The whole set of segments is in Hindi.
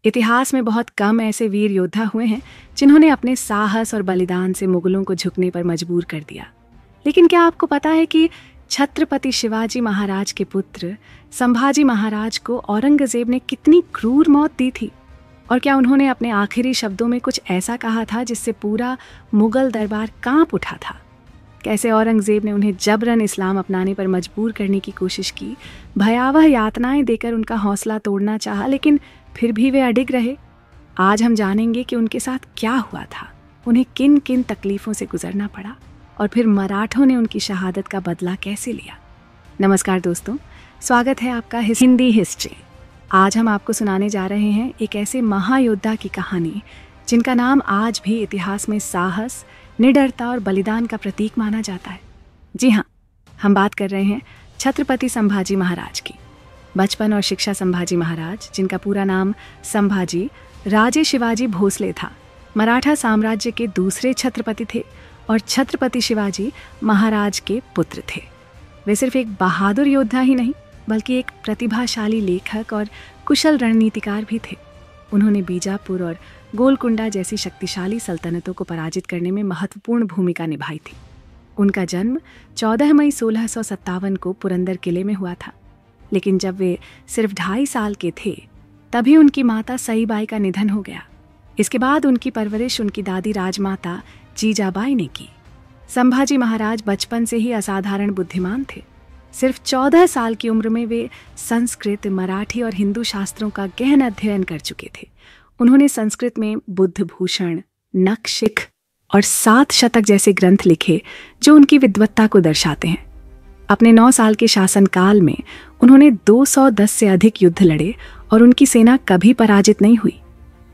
इतिहास में बहुत कम ऐसे वीर योद्धा हुए हैं जिन्होंने अपने साहस और बलिदान से मुगलों को झुकने पर मजबूर कर दिया। लेकिन क्या आपको पता है कि छत्रपति शिवाजी महाराज के पुत्र संभाजी महाराज को औरंगजेब ने कितनी क्रूर मौत दी थी? और क्या उन्होंने अपने आखिरी शब्दों में कुछ ऐसा कहा था जिससे पूरा मुगल दरबार कांप उठा था? कैसे औरंगजेब ने उन्हें जबरन इस्लाम अपनाने पर मजबूर करने की कोशिश की, भयावह यातनाएं देकर उनका हौसला तोड़ना चाहा, लेकिन फिर भी वे अडिग रहे। आज हम जानेंगे कि उनके साथ क्या हुआ था, उन्हें किन किन तकलीफों से गुजरना पड़ा और फिर मराठों ने उनकी शहादत का बदला कैसे लिया। नमस्कार दोस्तों, स्वागत है आपका हिंदी हिस्ट्री। आज हम आपको सुनाने जा रहे हैं एक ऐसे महायोद्धा की कहानी जिनका नाम आज भी इतिहास में साहस, निडरता और बलिदान का प्रतीक माना जाता है। जी हाँ, हम बात कर रहे हैं छत्रपति संभाजी महाराज की। बचपन और शिक्षा संभाजी महाराज, जिनका पूरा नाम संभाजी राजे शिवाजी भोसले था, मराठा साम्राज्य के दूसरे छत्रपति थे और छत्रपति शिवाजी महाराज के पुत्र थे। वे सिर्फ एक बहादुर योद्धा ही नहीं बल्कि एक प्रतिभाशाली लेखक और कुशल रणनीतिकार भी थे। उन्होंने बीजापुर और गोलकुंडा जैसी शक्तिशाली सल्तनतों को पराजित करने में महत्वपूर्ण भूमिका निभाई थी। उनका जन्म 14 मई 1657 को पुरंदर किले में हुआ था, लेकिन जब वे सिर्फ 2.5 साल के थे तभी उनकी माता सईबाई का निधन हो गया। इसके बाद उनकी परवरिश उनकी दादी राजमाता जीजाबाई ने की। संभाजी महाराज बचपन से ही असाधारण बुद्धिमान थे। सिर्फ 14 साल की उम्र में वे संस्कृत, मराठी और हिंदू शास्त्रों का गहन अध्ययन कर चुके थे। उन्होंने संस्कृत में बुद्ध भूषण, नखशिख और 7 शतक जैसे ग्रंथ लिखे जो उनकी विद्वत्ता को दर्शाते हैं। अपने 9 साल के शासनकाल में उन्होंने 210 से अधिक युद्ध लड़े और उनकी सेना कभी पराजित नहीं हुई।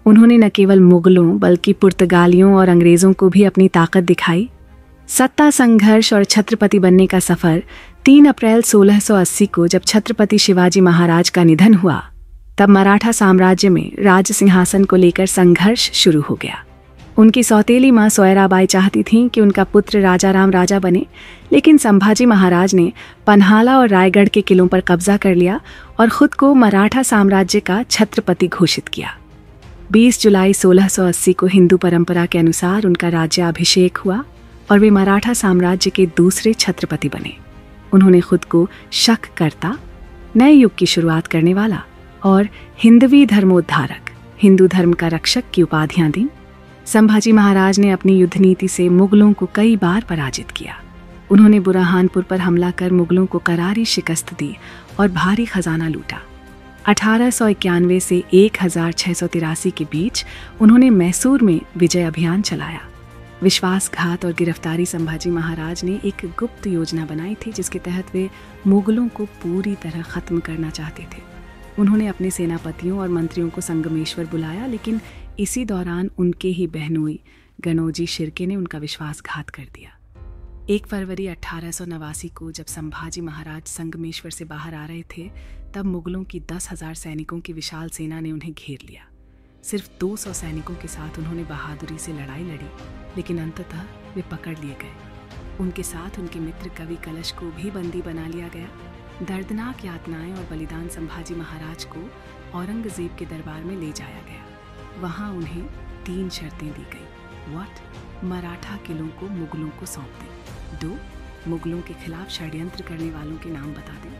उन्होंने न केवल मुगलों बल्कि पुर्तगालियों और अंग्रेजों को भी अपनी ताकत दिखाई। सत्ता संघर्ष और छत्रपति बनने का सफर 3 अप्रैल 1680 को जब छत्रपति शिवाजी महाराज का निधन हुआ, तब मराठा साम्राज्य में राज सिंहासन को लेकर संघर्ष शुरू हो गया। उनकी सौतेली मां सोयराबाई चाहती थीं कि उनका पुत्र राजाराम राजा बने, लेकिन संभाजी महाराज ने पन्हाला और रायगढ़ के किलों पर कब्जा कर लिया और खुद को मराठा साम्राज्य का छत्रपति घोषित किया। 20 जुलाई 1680 को हिंदू परंपरा के अनुसार उनका राज्याभिषेक हुआ और वे मराठा साम्राज्य के दूसरे छत्रपति बने। उन्होंने खुद को शक-कर्ता, नए युग की शुरुआत करने वाला और हिंदवी धर्मोद्धारक, हिंदू धर्म का रक्षक की उपाधियां दी। संभाजी महाराज ने अपनी युद्ध नीति से मुगलों को कई बार पराजित किया। उन्होंने बुरहानपुर पर हमला कर मुगलों को करारी शिकस्त दी और भारी खजाना लूटा। 1891 से 1683 के बीच उन्होंने मैसूर में विजय अभियान चलाया। विश्वासघात और गिरफ्तारी संभाजी महाराज ने एक गुप्त योजना बनाई थी जिसके तहत वे मुगलों को पूरी तरह खत्म करना चाहते थे। उन्होंने अपने सेनापतियों और मंत्रियों को संगमेश्वर बुलाया, लेकिन इसी दौरान उनके ही बहनोई गणोजी शिर्के ने उनका विश्वासघात कर दिया। 1 फरवरी 1889 को जब संभाजी महाराज संगमेश्वर से बाहर आ रहे थे, तब मुगलों की 10,000 सैनिकों की विशाल सेना ने उन्हें घेर लिया। सिर्फ 200 सैनिकों के साथ उन्होंने बहादुरी से लड़ाई लड़ी, लेकिन अंततः वे पकड़ लिए गए। उनके साथ उनके मित्र कवि कलश को भी बंदी बना लिया गया। दर्दनाक यातनाएं और बलिदान संभाजी महाराज को औरंगजेब के दरबार में ले जाया गया। वहां उन्हें 3 शर्तें दी गई। मराठा किलों को मुगलों को सौंप दें। 2, मुगलों के खिलाफ षड्यंत्र करने वालों के नाम बता दें।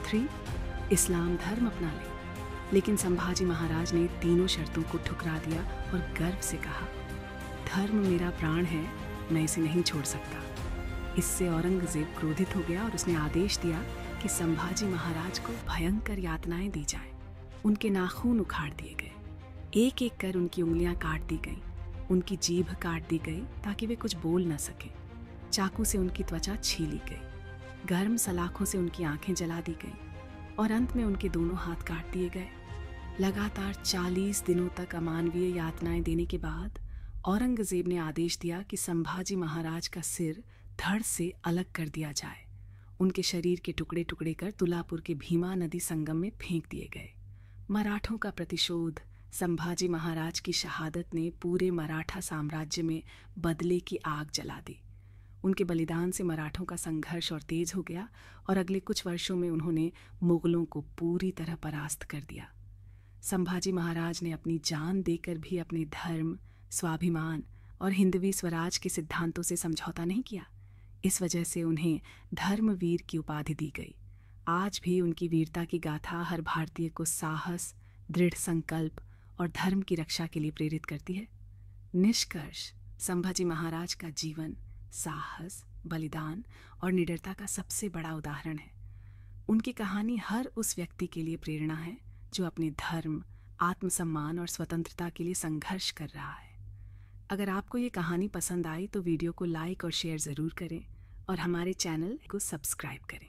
3, इस्लाम धर्म अपना लें। लेकिन संभाजी महाराज ने तीनों शर्तों को ठुकरा दिया और गर्व से कहा, धर्म मेरा प्राण है, मैं इसे नहीं छोड़ सकता। इससे औरंगजेब क्रोधित हो गया और उसने आदेश दिया कि संभाजी महाराज को भयंकर यातनाएं दी जाएं। उनके नाखून उखाड़ दिए गए, एक एक कर उनकी उंगलियां काट दी गईं, उनकी जीभ काट दी गई ताकि वे कुछ बोल न सके। चाकू से उनकी त्वचा छीली गई, गर्म सलाखों से उनकी आंखें जला दी गईं और अंत में उनके दोनों हाथ काट दिए गए। लगातार 40 दिनों तक अमानवीय यातनाएं देने के बाद औरंगजेब ने आदेश दिया कि संभाजी महाराज का सिर धड़ से अलग कर दिया जाए। उनके शरीर के टुकड़े टुकड़े कर तुलापुर के भीमा नदी संगम में फेंक दिए गए। मराठों का प्रतिशोध, संभाजी महाराज की शहादत ने पूरे मराठा साम्राज्य में बदले की आग जला दी। उनके बलिदान से मराठों का संघर्ष और तेज हो गया और अगले कुछ वर्षों में उन्होंने मुगलों को पूरी तरह परास्त कर दिया। संभाजी महाराज ने अपनी जान देकर भी अपने धर्म, स्वाभिमान और हिंदवी स्वराज के सिद्धांतों से समझौता नहीं किया। इस वजह से उन्हें धर्मवीर की उपाधि दी गई। आज भी उनकी वीरता की गाथा हर भारतीय को साहस, दृढ़ संकल्प और धर्म की रक्षा के लिए प्रेरित करती है। निष्कर्ष, संभाजी महाराज का जीवन साहस, बलिदान और निडरता का सबसे बड़ा उदाहरण है। उनकी कहानी हर उस व्यक्ति के लिए प्रेरणा है जो अपने धर्म, आत्मसम्मान और स्वतंत्रता के लिए संघर्ष कर रहा है। अगर आपको ये कहानी पसंद आई तो वीडियो को लाइक और शेयर ज़रूर करें और हमारे चैनल को सब्सक्राइब करें।